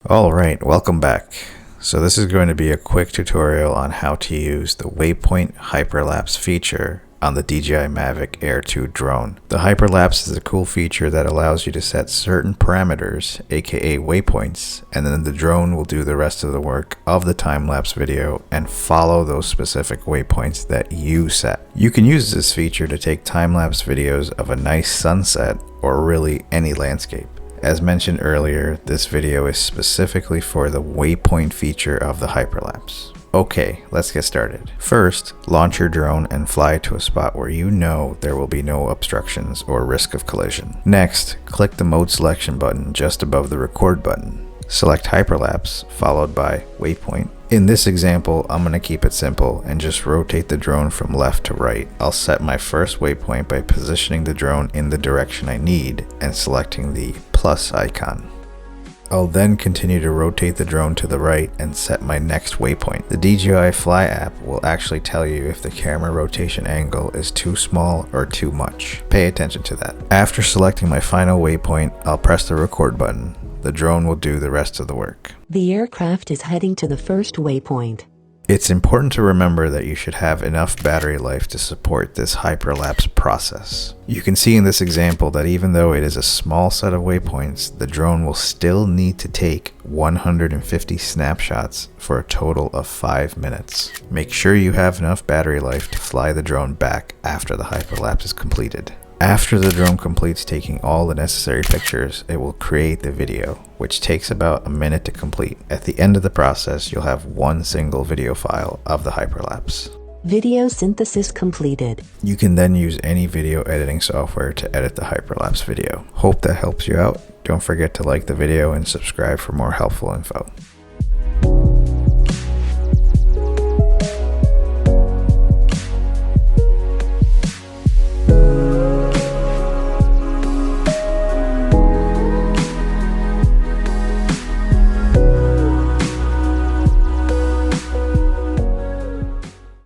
Alright, welcome back. So this is going to be a quick tutorial on how to use the Waypoint Hyperlapse feature on the DJI Mavic Air 2 drone. The Hyperlapse is a cool feature that allows you to set certain parameters, aka waypoints, and then the drone will do the rest of the work of the time-lapse video and follow those specific waypoints that you set. You can use this feature to take time-lapse videos of a nice sunset or really any landscape. As mentioned earlier, this video is specifically for the Waypoint feature of the Hyperlapse. Okay, let's get started. First, launch your drone and fly to a spot where you know there will be no obstructions or risk of collision. Next, click the mode selection button just above the record button. Select Hyperlapse, followed by Waypoint. In this example, I'm going to keep it simple and just rotate the drone from left to right. I'll set my first waypoint by positioning the drone in the direction I need and selecting the plus icon. I'll then continue to rotate the drone to the right and set my next waypoint. The DJI Fly app will actually tell you if the camera rotation angle is too small or too much. Pay attention to that. After selecting my final waypoint, I'll press the record button. The drone will do the rest of the work. The aircraft is heading to the first waypoint. It's important to remember that you should have enough battery life to support this hyperlapse process. You can see in this example that even though it is a small set of waypoints, the drone will still need to take 150 snapshots for a total of 5 minutes. Make sure you have enough battery life to fly the drone back after the hyperlapse is completed. After the drone completes taking all the necessary pictures, it will create the video, which takes about a minute to complete. At the end of the process, you'll have one single video file of the hyperlapse. Video synthesis completed. You can then use any video editing software to edit the hyperlapse video. Hope that helps you out. Don't forget to like the video and subscribe for more helpful info.